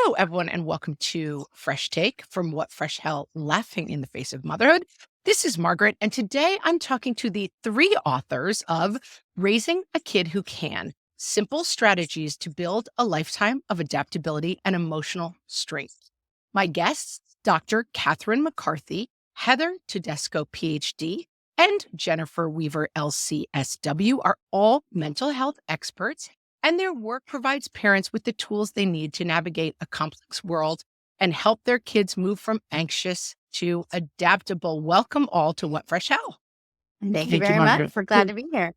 Hello, everyone, and welcome to Fresh Take from What Fresh Hell Laughing in the Face of Motherhood. This is Margaret, and today I'm talking to the three authors of Raising a Kid Who Can, Simple Strategies to Build a Lifetime of Adaptability and Emotional Strength. My guests, Dr. Catherine McCarthy, Heather Tedesco, PhD, and Jennifer Weaver, Lcsw, are all mental health experts, and their work provides parents with the tools they need to navigate a complex world and help their kids move from anxious to adaptable. Welcome all to What Fresh Hell. Thank you very much. We're glad to be here.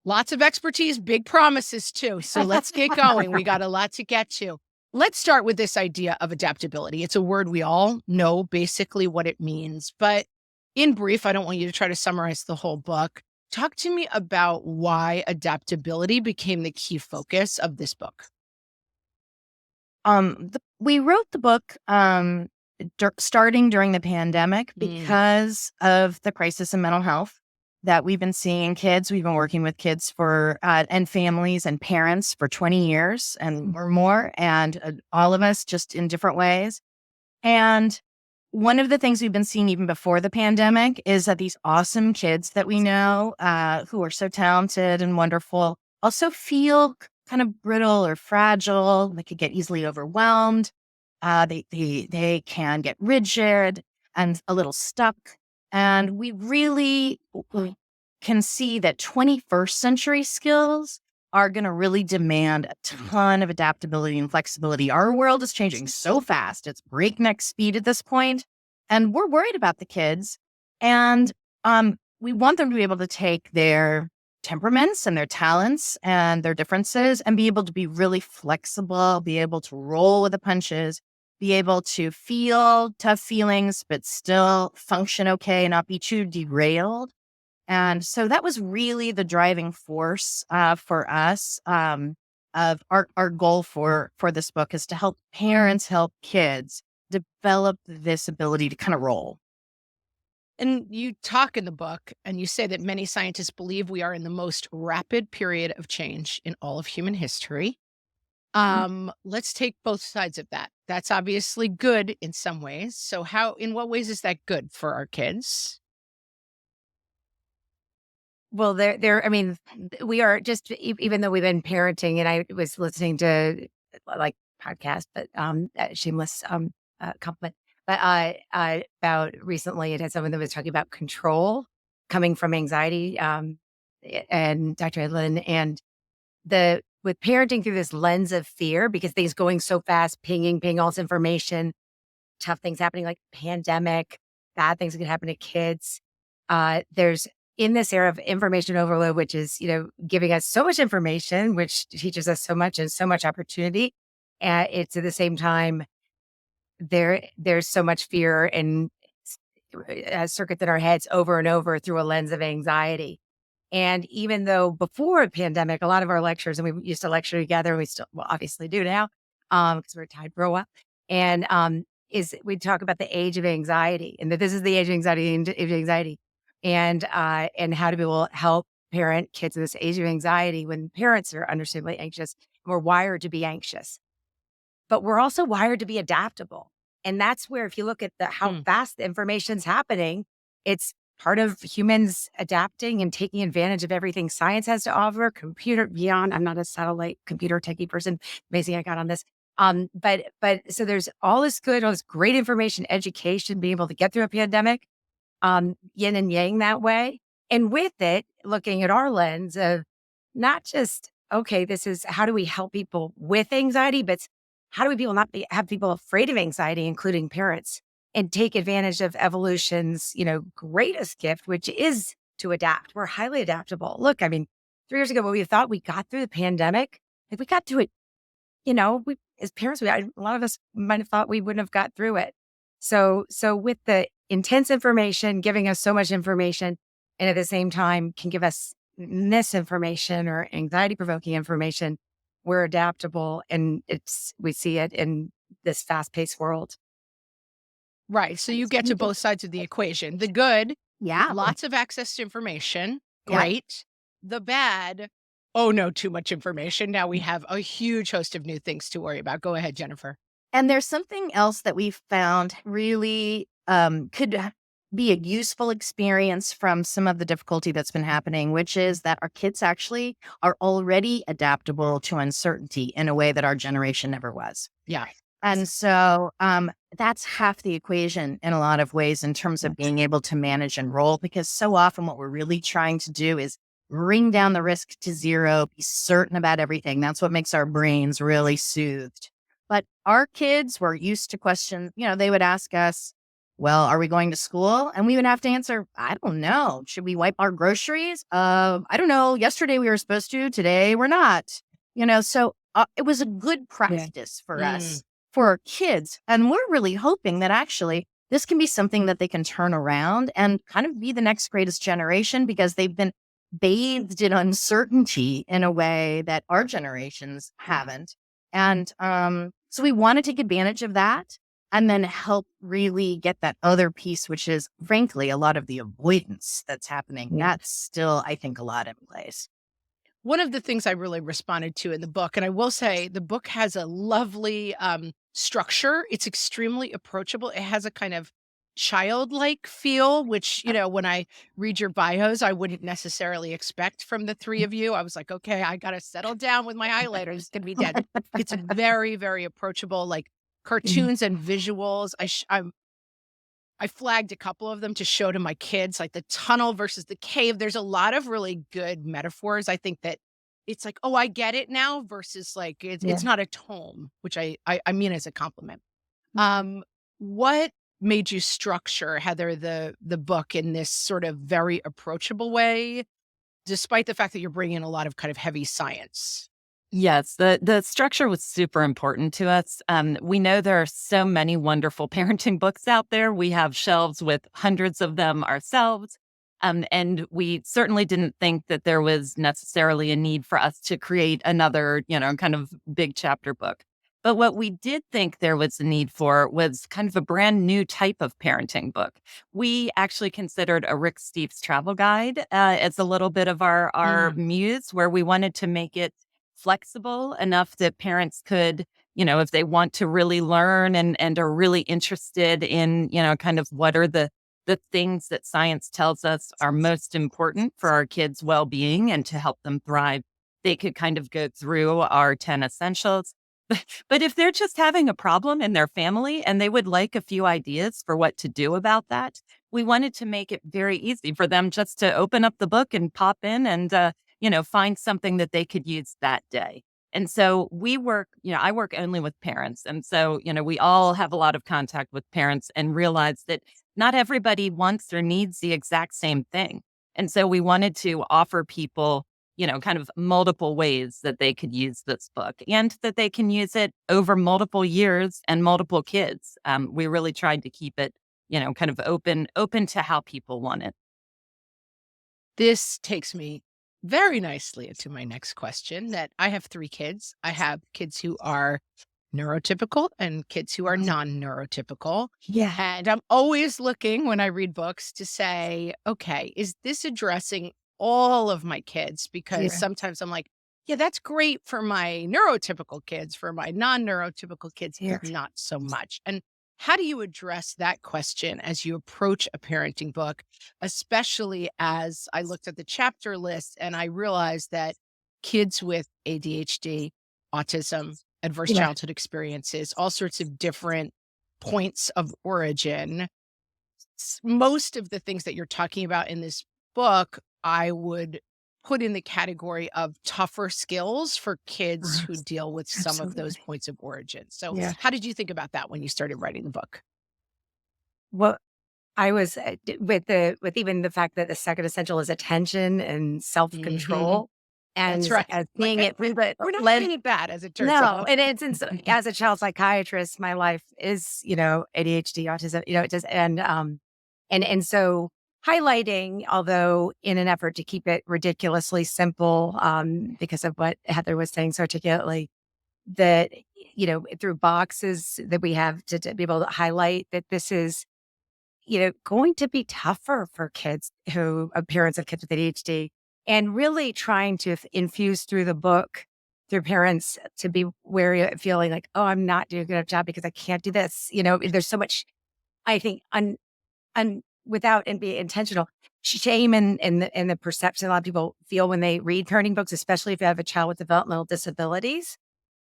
Lots of expertise, big promises too. So let's get going. We got a lot to get to. Let's start with this idea of adaptability. It's a word we all know basically what it means, but in brief, I don't want you to try to summarize the whole book. Talk to me about why adaptability became the key focus of this book. We wrote the book starting during the pandemic because of the crisis in mental health that we've been seeing kids. We've been working with kids for and families and parents for 20 years and or more, and all of us just in different ways. And one of the things we've been seeing even before the pandemic is that these awesome kids that we know who are so talented and wonderful also feel kind of brittle or fragile. They could get easily overwhelmed. They can get rigid and a little stuck. And we really can see that 21st century skills are going to really demand a ton of adaptability and flexibility. Our world is changing so fast. It's breakneck speed at this point, and we're worried about the kids. And we want them to be able to take their temperaments and their talents and their differences and be able to be really flexible, be able to roll with the punches, be able to feel tough feelings, but still function okay and not be too derailed. And so that was really the driving force for us of our goal for this book is to help parents, help kids develop this ability to kind of roll. And you talk in the book and you say that many scientists believe we are in the most rapid period of change in all of human history. Let's take both sides of that. That's obviously good in some ways. So in what ways is that good for our kids? Well, I mean, we are just, even though we've been parenting, and I was listening to like podcast, but shameless compliment, but about recently it had someone that was talking about control coming from anxiety, and Dr. Edlin, and with parenting through this lens of fear, because things going so fast, ping all this information, tough things happening like pandemic, bad things that can happen to kids. There's in this era of information overload, which is, giving us so much information, which teaches us so much and so much opportunity. It's at the same time, there's so much fear and circuits in our heads over and over through a lens of anxiety. And even though before the pandemic, a lot of our lectures, and we used to lecture together, and we still obviously do now, because we're tied for a while, and we talk about the age of anxiety, and that this is the age of anxiety, and how to be able to help parent kids in this age of anxiety when parents are understandably anxious. We're wired to be anxious, but we're also wired to be adaptable. And that's where, if you look at how fast the information's happening, it's part of humans adapting and taking advantage of everything science has to offer. Computer beyond, I'm not a satellite computer techie person. Amazing I got on this. But so there's all this great information, education, being able to get through a pandemic, yin and yang that way. And with it, looking at our lens of not just, okay, this is how do we help people with anxiety, but how do we have people afraid of anxiety, including parents, and take advantage of evolution's, greatest gift, which is to adapt. We're highly adaptable. Look, I mean, 3 years ago, when we thought we got through the pandemic, we got through it, we, as parents, a lot of us might have thought we wouldn't have got through it. So with the intense information, giving us so much information, and at the same time can give us misinformation or anxiety-provoking information, we're adaptable, and we see it in this fast-paced world. Right. So you get to both sides of the equation. The good, yeah, lots of access to information. Great. Yeah. The bad, oh no, too much information. Now we have a huge host of new things to worry about. Go ahead, Jennifer. And there's something else that we've found really could be a useful experience from some of the difficulty that's been happening, which is that our kids actually are already adaptable to uncertainty in a way that our generation never was. Yeah. And so that's half the equation in a lot of ways in terms of being able to manage and roll, because so often what we're really trying to do is bring down the risk to zero, be certain about everything. That's what makes our brains really soothed. But our kids were used to questions, they would ask us, well, are we going to school? And we would have to answer, I don't know. Should we wipe our groceries? I don't know. Yesterday we were supposed to, today we're not. So it was a good practice for us, for our kids. And we're really hoping that actually this can be something that they can turn around and kind of be the next greatest generation, because they've been bathed in uncertainty in a way that our generations haven't. And so we want to take advantage of that and then help really get that other piece, which is frankly a lot of the avoidance that's happening. That's still, I think, a lot in place. One of the things I really responded to in the book, and I will say the book has a lovely structure. It's extremely approachable. It has a kind of childlike feel, which, when I read your bios, I wouldn't necessarily expect from the three of you. I was like, okay, I got to settle down with my highlighter. It's going to be dead. It's very, very approachable, like cartoons and visuals. I flagged a couple of them to show to my kids, like the tunnel versus the cave. There's a lot of really good metaphors. I think that it's like, oh, I get it now versus like it's not a tome, which I mean as a compliment. What made you structure, Heather, the book in this sort of very approachable way, despite the fact that you're bringing in a lot of kind of heavy science? Yes, the structure was super important to us. We know there are so many wonderful parenting books out there. We have shelves with hundreds of them ourselves. And we certainly didn't think that there was necessarily a need for us to create another, kind of big chapter book. But what we did think there was a need for was kind of a brand new type of parenting book. We actually considered a Rick Steves travel guide as a little bit of our muse, where we wanted to make it flexible enough that parents could, if they want to really learn and are really interested in, kind of what are the things that science tells us are most important for our kids' well-being and to help them thrive, they could kind of go through our 10 essentials. But if they're just having a problem in their family and they would like a few ideas for what to do about that, we wanted to make it very easy for them just to open up the book and pop in and, find something that they could use that day. And so I work only with parents. And so, we all have a lot of contact with parents and realize that not everybody wants or needs the exact same thing. And so we wanted to offer people, kind of multiple ways that they could use this book and that they can use it over multiple years and multiple kids. We really tried to keep it, kind of open to how people want it. This takes me very nicely into my next question, that I have 3 kids. I have kids who are neurotypical and kids who are non-neurotypical. Yeah. And I'm always looking when I read books to say, okay, is this addressing all of my kids? Because sometimes I'm like, yeah, that's great for my neurotypical kids, for my non-neurotypical kids, not so much. And how do you address that question as you approach a parenting book, especially as I looked at the chapter list and I realized that kids with ADHD, autism, adverse childhood experiences, all sorts of different points of origin. Most of the things that you're talking about in this book, I would put in the category of tougher skills for kids who deal with some of those points of origin. So how did you think about that when you started writing the book? Well, I was with even the fact that the second essential is attention and self-control. And That's right. seeing it through the We're not lens. doing it bad, as it turns out. And as a child psychiatrist, my life is, ADHD, autism, it just, and so highlighting, although in an effort to keep it ridiculously simple, because of what Heather was saying so articulately, that, through boxes that we have to be able to highlight that this is, going to be tougher for kids parents of kids with ADHD, and really trying to infuse through the book through parents to be wary of feeling like, oh, I'm not doing a good enough job because I can't do this. There's so much, I think, without and be intentional shame and the perception a lot of people feel when they read parenting books, especially if you have a child with developmental disabilities.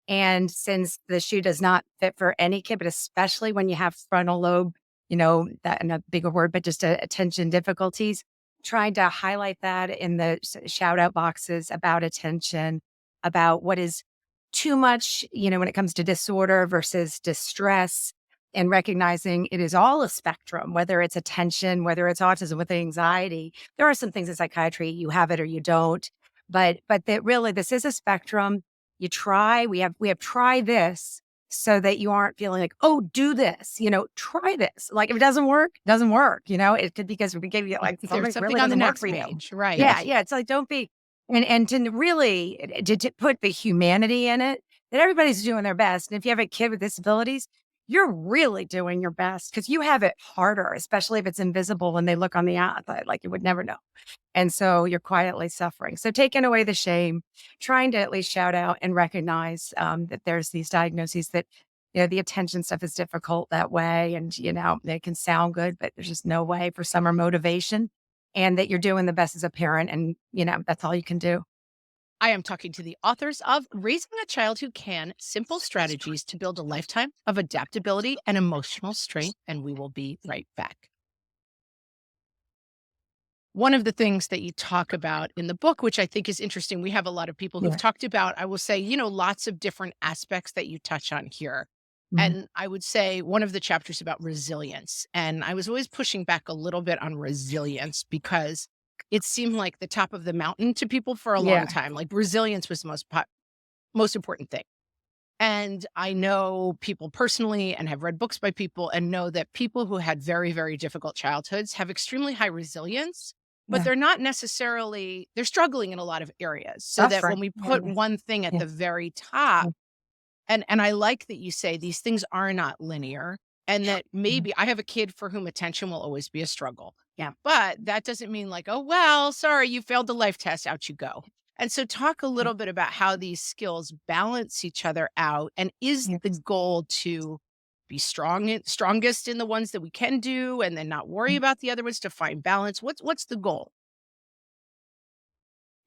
And since the shoe does not fit for any kid, but especially when you have frontal lobe, that and a bigger word, but just attention difficulties, trying to highlight that in the shout out boxes about attention, about what is too much, when it comes to disorder versus distress, and recognizing it is all a spectrum, whether it's attention, whether it's autism with anxiety. There are some things in psychiatry, you have it or you don't, but that really this is a spectrum. You try, we have try this so that you aren't feeling like, oh, do this, try this. Like if it doesn't work, it doesn't work. It could be because we gave you like There's something really on the doesn't work next for you. page, right? Yeah. It's like, don't be, and to really to put the humanity in it, that everybody's doing their best. And if you have a kid with disabilities, you're really doing your best because you have it harder, especially if it's invisible when they look on the outside, like you would never know. And so you're quietly suffering. So taking away the shame, trying to at least shout out and recognize that there's these diagnoses that, the attention stuff is difficult that way. And, they can sound good, but there's just no way for summer motivation, and that you're doing the best as a parent. And, that's all you can do. I am talking to the authors of Raising a Child Who Can, Simple Strategies to Build a Lifetime of Adaptability and Emotional Strength, and we will be right back. One of the things that you talk about in the book, which I think is interesting, we have a lot of people who've talked about, I will say, lots of different aspects that you touch on here. And I would say one of the chapters about resilience, and I was always pushing back a little bit on resilience because it seemed like the top of the mountain to people for a long time. Like resilience was the most important thing. And I know people personally and have read books by people and know that people who had very, very difficult childhoods have extremely high resilience, but they're not necessarily, they're struggling in a lot of areas. So that when we put one thing at the very top, and I like that you say these things are not linear, and that maybe I have a kid for whom attention will always be a struggle. Yeah. But that doesn't mean like, oh, well, sorry, you failed the life test, out you go. And so talk a little bit about how these skills balance each other out. And is the goal to be strongest in the ones that we can do and then not worry about the other ones, to find balance? What's the goal?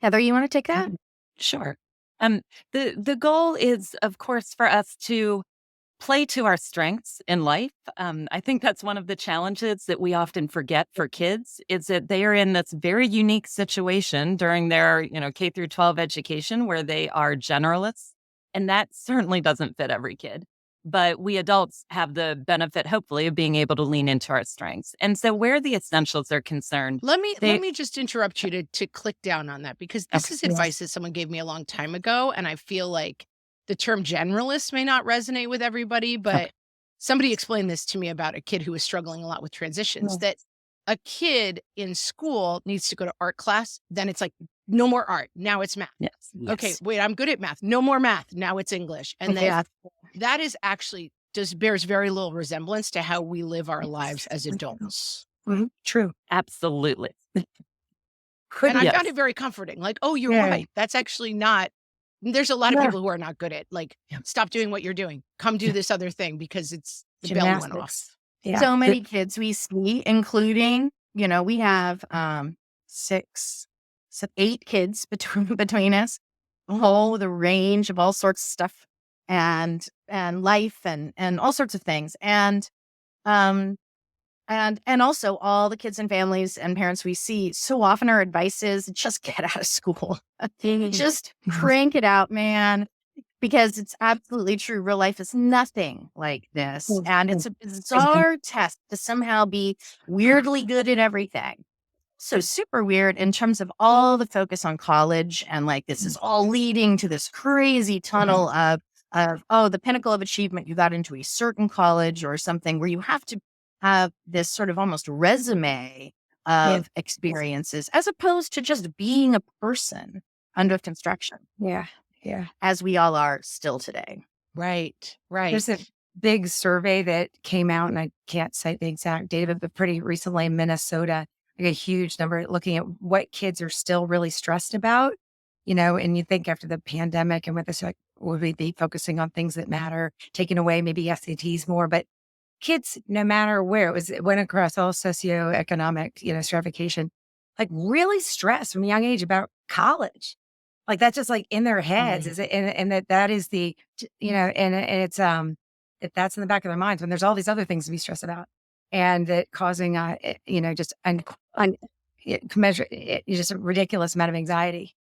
Heather, you want to take that? Sure. The goal is, of course, for us to play to our strengths in life. I think that's one of the challenges that we often forget for kids, is that they are in this very unique situation during their, K through 12 education where they are generalists. And that certainly doesn't fit every kid. But we adults have the benefit, hopefully, of being able to lean into our strengths. And so where the essentials are concerned. Let me just interrupt you to click down on that, because this is advice that someone gave me a long time ago. And I feel like the term generalist may not resonate with everybody, but somebody explained this to me about a kid who was struggling a lot with transitions, that a kid in school needs to go to art class. Then it's like, no more art. Now it's math. Yes. Okay, wait, I'm good at math. No more math. Now it's English. And then that is actually bears very little resemblance to how we live our lives as adults. True. Absolutely. And I found it very comforting. Like, oh, you're right. That's actually not, there's a lot of people who are not good at, like, stop doing what you're doing. Come do this other thing because it's the bell went off. Yeah. So many kids we see, including, we have 8 kids between us, the range of all sorts of stuff and life and all sorts of things. And also all the kids and families and parents we see, so often our advice is just get out of school. Just crank it out, man. Because it's absolutely true. Real life is nothing like this. And it's a bizarre test to somehow be weirdly good at everything. So super weird in terms of all the focus on college. And like, this is all leading to this crazy tunnel of the pinnacle of achievement. You got into a certain college or something where you have to have this sort of almost resume of experiences, as opposed to just being a person under construction. Yeah. As we all are still today. Right. There's a big survey that came out, and I can't cite the exact data, but pretty recently in Minnesota, like a huge number, looking at what kids are still really stressed about. and you think after the pandemic and with this, like, would we be focusing on things that matter, taking away maybe SATs more, but kids, no matter where it went across all socioeconomic, stratification, like really stressed from a young age about college. Like that's just like in their heads is it, and that is and it's, if that's in the back of their minds when there's all these other things to be stressed about and that causing, just just a ridiculous amount of anxiety.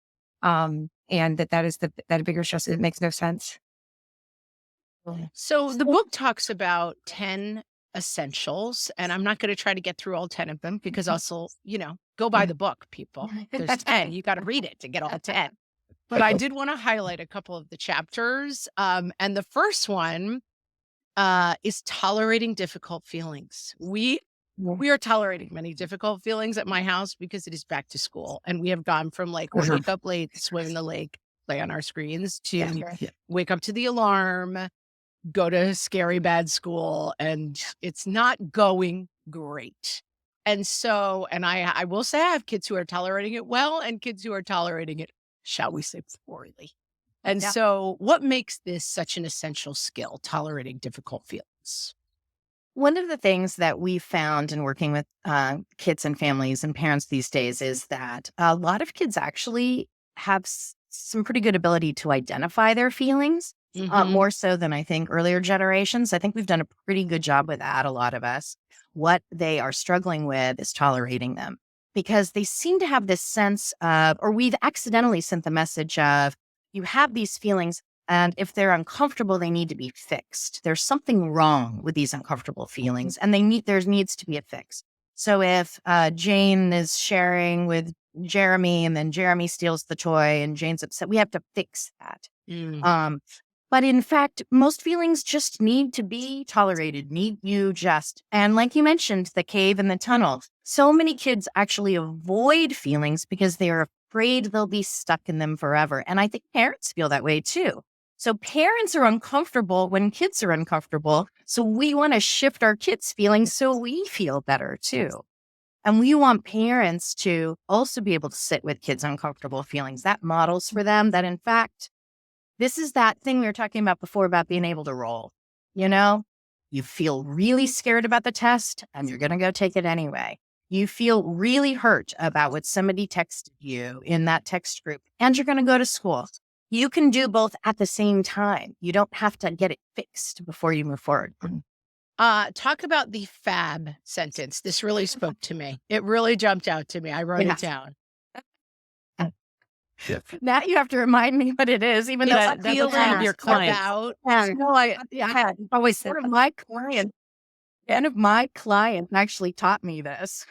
And that is that bigger stress. It makes no sense. So the book talks about 10 essentials, and I'm not going to try to get through all 10 of them because also, go buy the book, people. There's 10. You got to read it to get all 10. But I did want to highlight a couple of the chapters. And the first one is tolerating difficult feelings. We are tolerating many difficult feelings at my house because it is back to school. And we have gone from like, we'll wake up late, swim in the lake, play on our screens to wake up to the alarm, go to scary bad school, and it's not going great. And so, and I will say I have kids who are tolerating it well and kids who are tolerating it, shall we say, poorly. And so what makes this such an essential skill, tolerating difficult feelings? One of the things that we found in working with kids and families and parents these days is that a lot of kids actually have some pretty good ability to identify their feelings, more so than I think earlier generations. I think we've done a pretty good job with that, a lot of us. What they are struggling with is tolerating them because they seem to have this sense of, or we've accidentally sent the message of, you have these feelings, and if they're uncomfortable, they need to be fixed. There's something wrong with these uncomfortable feelings, and there needs to be a fix. So if Jane is sharing with Jeremy, and then Jeremy steals the toy, and Jane's upset, we have to fix that. But in fact, most feelings just need to be tolerated. And like you mentioned, the cave and the tunnel. So many kids actually avoid feelings because they are afraid they'll be stuck in them forever. And I think parents feel that way too. So parents are uncomfortable when kids are uncomfortable. So we want to shift our kids' feelings so we feel better too. And we want parents to also be able to sit with kids' uncomfortable feelings. That models for them that, in fact, this is that thing we were talking about before about being able to roll. You feel really scared about the test and you're going to go take it anyway. You feel really hurt about what somebody texted you in that text group and you're going to go to school. You can do both at the same time. You don't have to get it fixed before you move forward. Talk about the FAB sentence. This really spoke to me. It really jumped out to me. I wrote it down. Now you have to remind me what it is, even though I feel like your client. I always said my client. One of my clients actually taught me this.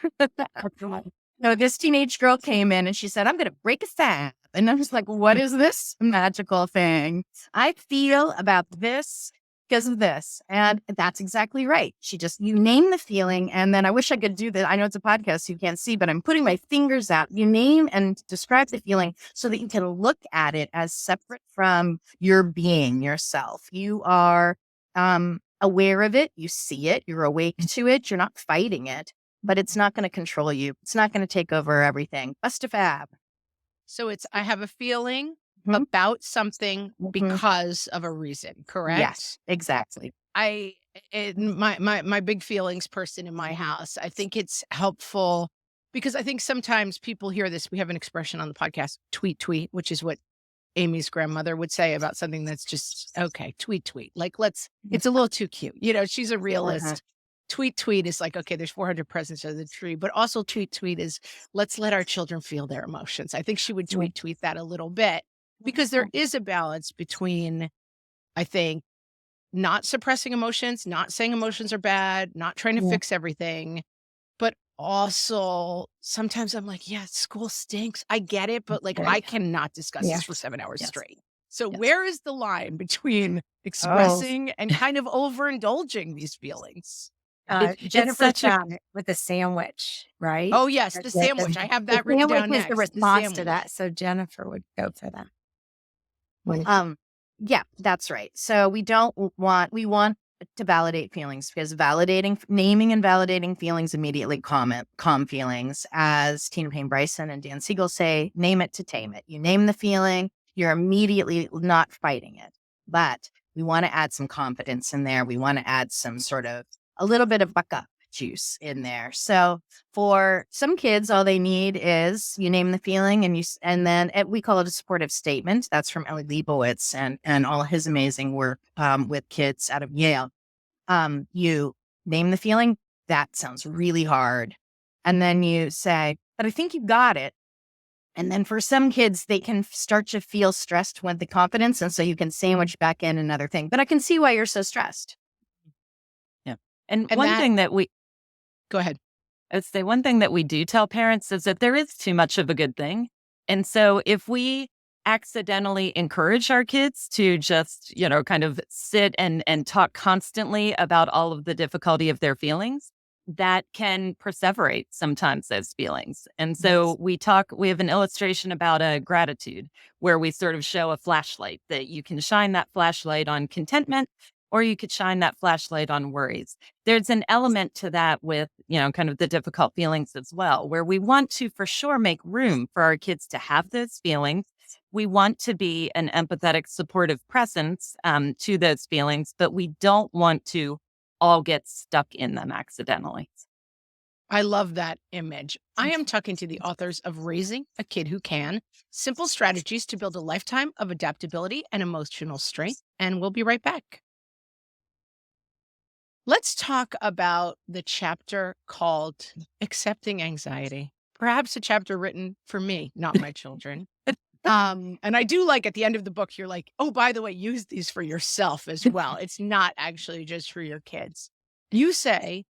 No, this teenage girl came in and she said, "I'm going to break a FAB," and I'm just like, "What is this magical thing? I feel about this because of this," and that's exactly right. You name the feeling, and then I wish I could do that. I know it's a podcast, so you can't see, but I'm putting my fingers out. You name and describe the feeling so that you can look at it as separate from your being, yourself. You are aware of it. You see it. You're awake to it. You're not fighting it, but it's not going to control you. It's not going to take over everything. Bust a FAB. So I have a feeling about something because of a reason, correct? Yes, exactly. My big feelings person in my house, I think it's helpful because I think sometimes people hear this. We have an expression on the podcast, tweet, which is what Amy's grandmother would say about something that's just, okay, tweet. Like, it's a little too cute. She's a realist. Tweet is like, okay, there's 400 presents under the tree, but also tweet is let's let our children feel their emotions. I think she would tweet that a little bit because there is a balance between, I think, not suppressing emotions, not saying emotions are bad, not trying to fix everything, but also sometimes I'm like, yeah, school stinks. I get it, but like, I cannot discuss this for 7 hours straight. So where is the line between expressing and kind of overindulging these feelings? Jennifer found it with the sandwich, right? Oh, yes, the sandwich. I have that written down next. The response to that. So Jennifer would go for that. Yeah, that's right. So we want to validate feelings, because naming and validating feelings immediately calm feelings. As Tina Payne Bryson and Dan Siegel say, name it to tame it. You name the feeling, you're immediately not fighting it. But we want to add some confidence in there. We want to add some sort of a little bit of buck up juice in there. So for some kids, all they need is you name the feeling, and then we call it a supportive statement. That's from Ellie Leibovitz and all his amazing work with kids out of Yale. You name the feeling. That sounds really hard, and then you say, "But I think you got it." And then for some kids, they can start to feel stressed with the confidence, and so you can sandwich back in another thing. But I can see why you're so stressed. Yeah, and And one thing that we go ahead. I'd say one thing that we do tell parents is that there is too much of a good thing. And so if we accidentally encourage our kids to just, kind of sit and talk constantly about all of the difficulty of their feelings, that can perseverate sometimes those feelings. And so we have an illustration about a gratitude where we sort of show a flashlight that you can shine that flashlight on contentment, or you could shine that flashlight on worries. There's an element to that with, kind of the difficult feelings as well, where we want to for sure make room for our kids to have those feelings. We want to be an empathetic, supportive presence to those feelings, but we don't want to all get stuck in them accidentally. I love that image. I am talking to the authors of Raising a Kid Who Can, Simple Strategies to Build a Lifetime of Adaptability and Emotional Strength. And we'll be right back. Let's talk about the chapter called Accepting Anxiety. Perhaps a chapter written for me, not my children. And I do like at the end of the book, you're like, oh, by the way, use these for yourself as well. It's not actually just for your kids. You say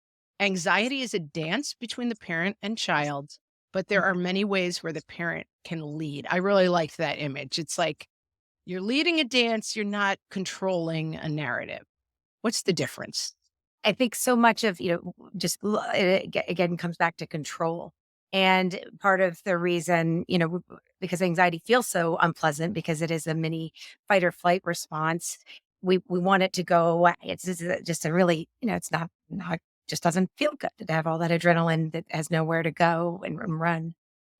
anxiety is a dance between the parent and child, but there are many ways where the parent can lead. I really liked that image. It's like you're leading a dance, you're not controlling a narrative. What's the difference? I think so much of, just it again comes back to control. And part of the reason, because anxiety feels so unpleasant because it is a mini fight or flight response, we want it to go away. It's just a really, it's not just doesn't feel good to have all that adrenaline that has nowhere to go and run.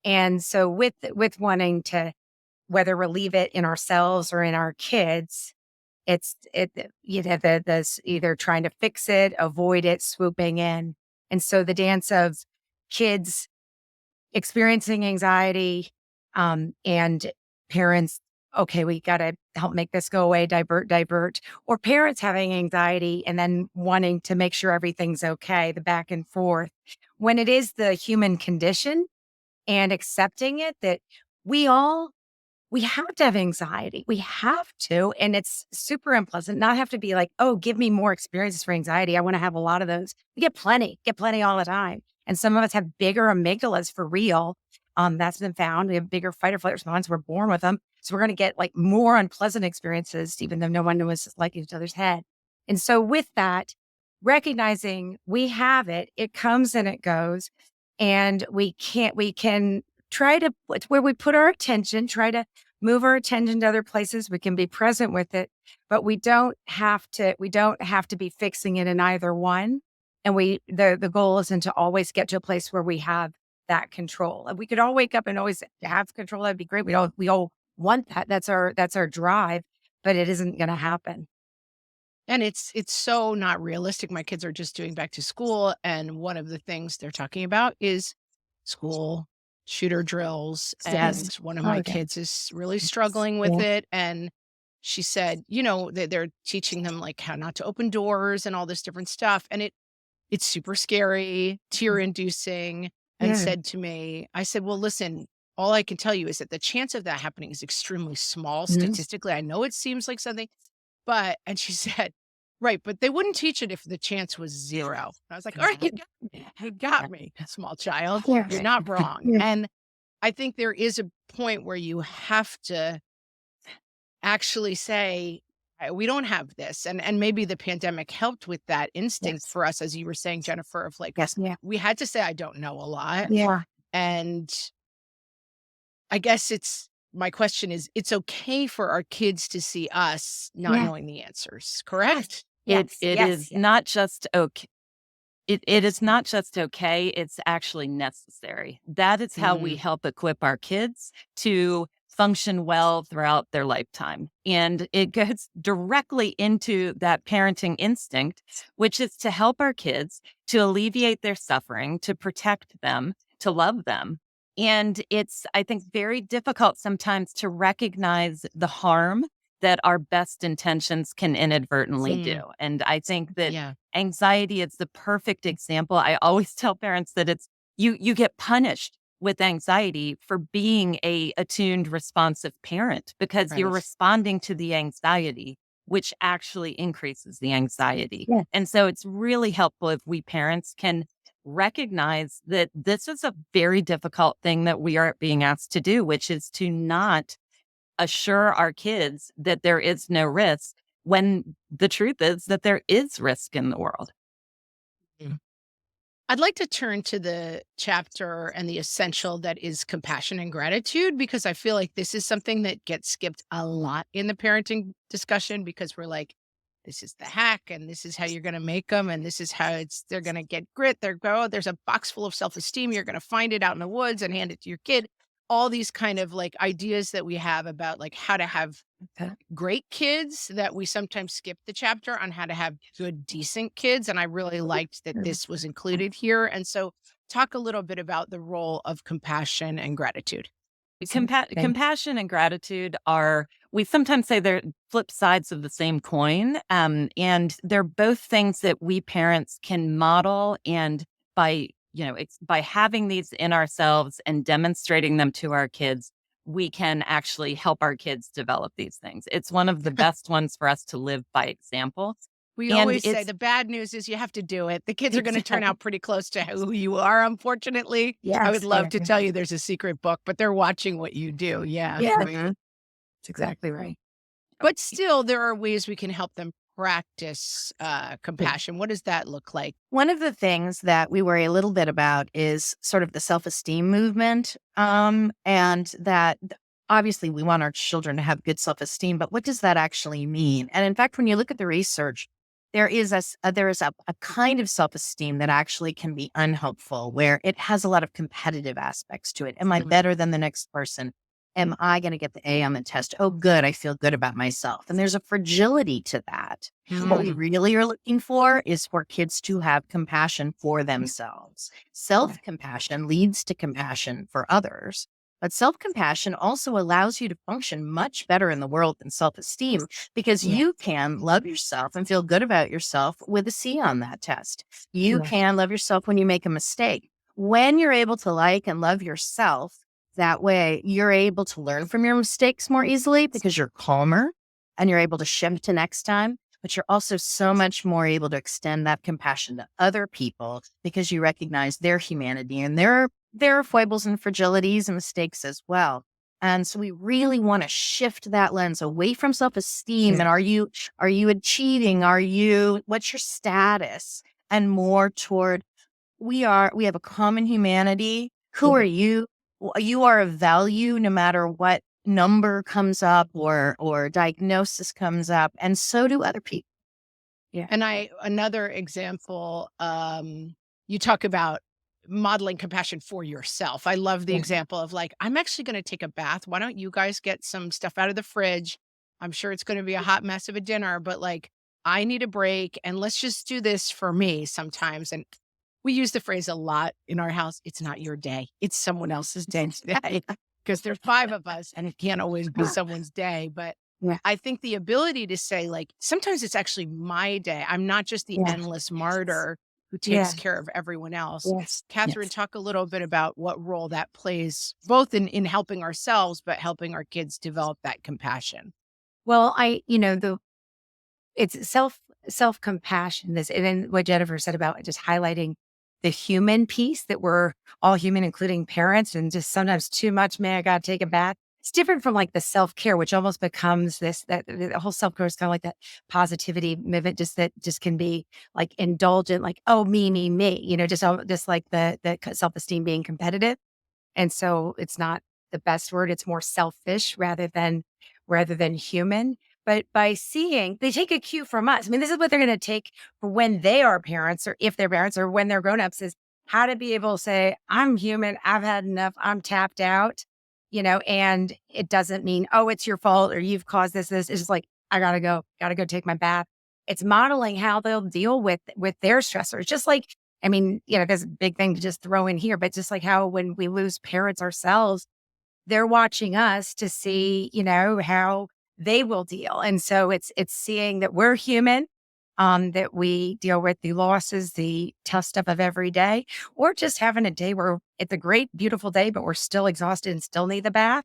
And so with wanting to whether relieve it in ourselves or in our kids, the either trying to fix it, avoid it, swooping in. And so the dance of kids experiencing anxiety, and parents, okay, we got to help make this go away, divert, or parents having anxiety and then wanting to make sure everything's okay, the back and forth. When it is the human condition and accepting it that we have to have anxiety. We have to. And it's super unpleasant. Not have to be like, oh, give me more experiences for anxiety. I want to have a lot of those. We get plenty all the time. And some of us have bigger amygdalas for real. That's been found. We have bigger fight or flight response. We're born with them. So we're going to get like more unpleasant experiences, even though no one was like each other's head. And so with that, recognizing we have it, it comes and it goes. And we can try to, it's where we put our attention, try to move our attention to other places. We can be present with it, but we don't have to be fixing it in either one. And the goal isn't to always get to a place where we have that control. And we could all wake up and always have control. That'd be great. We all want that. That's our drive, but it isn't going to happen. And it's so not realistic. My kids are just doing back to school. And one of the things they're talking about is school shooter drills. Yes. And one of my kids is really struggling with it. And she said, they're teaching them like how not to open doors and all this different stuff. And it's super scary, tear inducing. And said to me, I said, well, listen, all I can tell you is that the chance of that happening is extremely small statistically. I know it seems like something, and she said, right, but they wouldn't teach it if the chance was zero. I was like, all right, you got me, small child. Yeah. You're not wrong. Yeah. And I think there is a point where you have to actually say, we don't have this. And maybe the pandemic helped with that instinct for us, as you were saying, Jennifer, of like, we had to say, I don't know a lot. Yeah. And I guess my question is, it's okay for our kids to see us not knowing the answers, correct? Yes. It Yes. is not just okay. It is not just okay, it's actually necessary. That is how we Mm. help equip our kids to function well throughout their lifetime. And it goes directly into that parenting instinct, which is to help our kids to alleviate their suffering, to protect them, to love them. And it's, I think, very difficult sometimes to recognize the harm that our best intentions can inadvertently do. Mm. And I think that Yeah. anxiety is the perfect example. I always tell parents that it's you get punished with anxiety for being a attuned, responsive parent because you're Right. responding to the anxiety, which actually increases the anxiety. Yeah. And so it's really helpful if we parents can recognize that this is a very difficult thing that we are being asked to do, which is to not assure our kids that there is no risk when the truth is that there is risk in the world. Mm. I'd like to turn to the chapter and the essential that is compassion and gratitude, because I feel like this is something that gets skipped a lot in the parenting discussion because we're like, this is the hack and this is how you're going to make them. And this is how they're going to get grit. There's a box full of self-esteem. You're going to find it out in the woods and hand it to your kid. All these kind of like ideas that we have about like how to have Okay. great kids, that we sometimes skip the chapter on how to have good, decent kids. And I really liked that this was included here. And so talk a little bit about the role of compassion and gratitude. Compassion and gratitude are, we sometimes say they're flip sides of the same coin. And they're both things that we parents can model. And by, by having these in ourselves and demonstrating them to our kids, we can actually help our kids develop these things. It's one of the best ones for us to live by example. We And always say it's the bad news is you have to do it. The kids are going to turn exactly. out pretty close to who you are, unfortunately. I would Yes. love Yeah. to tell you there's a secret book, but they're watching what you do. Yeah. Yeah. That's exactly right. But still, there are ways we can help them practice compassion. What does that look like? One of the things that we worry a little bit about is sort of the self-esteem movement. And that obviously we want our children to have good self-esteem, but what does that actually mean? And in fact, when you look at the research, there is a kind of self-esteem that actually can be unhelpful, where it has a lot of competitive aspects to it. Am I better than the next person? Am I going to get the A on the test? Oh, good. I feel good about myself. And there's a fragility to that. What we really are looking for is for kids to have compassion for themselves. Self-compassion leads to compassion for others. But self-compassion also allows you to function much better in the world than self-esteem, because you can love yourself and feel good about yourself with a C on that test. You can love yourself when you make a mistake. When you're able to like and love yourself, that way, you're able to learn from your mistakes more easily because you're calmer and you're able to shift to next time. But you're also so much more able to extend that compassion to other people because you recognize their humanity and their foibles and fragilities and mistakes as well. And so we really want to shift that lens away from self-esteem and are you achieving? What's your status? And more toward we have a common humanity. Who are you? You are of value no matter what number comes up or diagnosis comes up, and so do other people. Yeah. And another example, you talk about modeling compassion for yourself. I love the example of like, I'm actually going to take a bath. Why don't you guys get some stuff out of the fridge? I'm sure it's going to be a hot mess of a dinner, but like, I need a break and let's just do this for me sometimes. And we use the phrase a lot in our house. It's not your day. It's someone else's day today because there's 5 of us and it can't always be someone's day. But Yeah. I think the ability to say like, sometimes it's actually my day. I'm not just the endless martyr who takes care of everyone else. Yes. Catherine, talk a little bit about what role that plays, both in helping ourselves, but helping our kids develop that compassion. Well, it's self-compassion. This, and then what Jennifer said about just highlighting the human piece, that we're all human, including parents, and just sometimes too much, man, I got to take a bath. It's different from like the self-care, which almost becomes that the whole self-care is kind of like that positivity movement, that just can be like indulgent, like, oh, me, just like the self-esteem being competitive. And so it's not the best word. It's more selfish rather than human. But by seeing, they take a cue from us. I mean, this is what they're going to take for when they are parents, or if they're parents, or when they're grown-ups, is how to be able to say, I'm human, I've had enough, I'm tapped out, and it doesn't mean, oh, it's your fault or you've caused this. It's just like, I gotta go take my bath. It's modeling how they'll deal with their stressors. Just like, I mean, there's a big thing to just throw in here, but just like how when we lose parents ourselves, they're watching us to see, how they will deal. And so it's seeing that we're human, that we deal with the losses, the tough stuff of every day, or just having a day where it's a great, beautiful day, but we're still exhausted and still need the bath.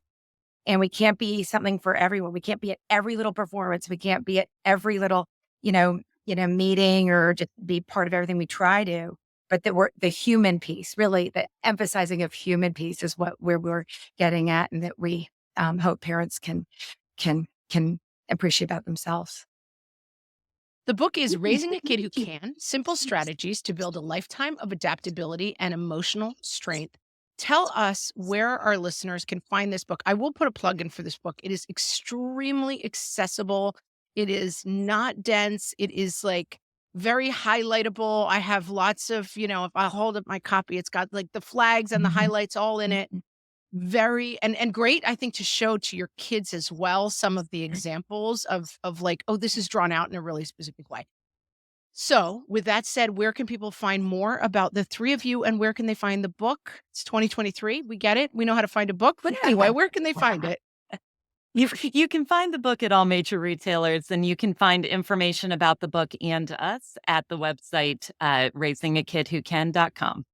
And we can't be something for everyone. We can't be at every little performance. We can't be at every little, meeting, or just be part of everything we try to. But that we're the human piece, really, the emphasizing of human piece is what we're getting at, and that we hope parents can appreciate about themselves. The book is Raising a Kid Who Can, Simple Strategies to Build a Lifetime of Adaptability and Emotional Strength. Tell us where our listeners can find this book. I will put a plug in for this book. It is extremely accessible. It is not dense. It is like very highlightable. I have lots of, if I hold up my copy, it's got like the flags and the highlights all in it. Very and great, I think, to show to your kids as well some of the examples of like, oh, this is drawn out in a really specific way. So with that said, where can people find more about the three of you, and where can they find the book? It's 2023. We get it. We know how to find a book. But anyway, where can they find it? You can find the book at all major retailers, and you can find information about the book and us at the website, raisingakidwhocan.com.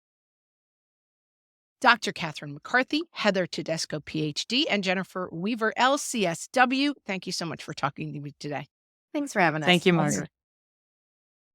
Dr. Catherine McCarthy, Heather Tedesco, PhD, and Jennifer Weaver, Lcsw. Thank you so much for talking to me today. Thanks for having us. Thank you, Margaret.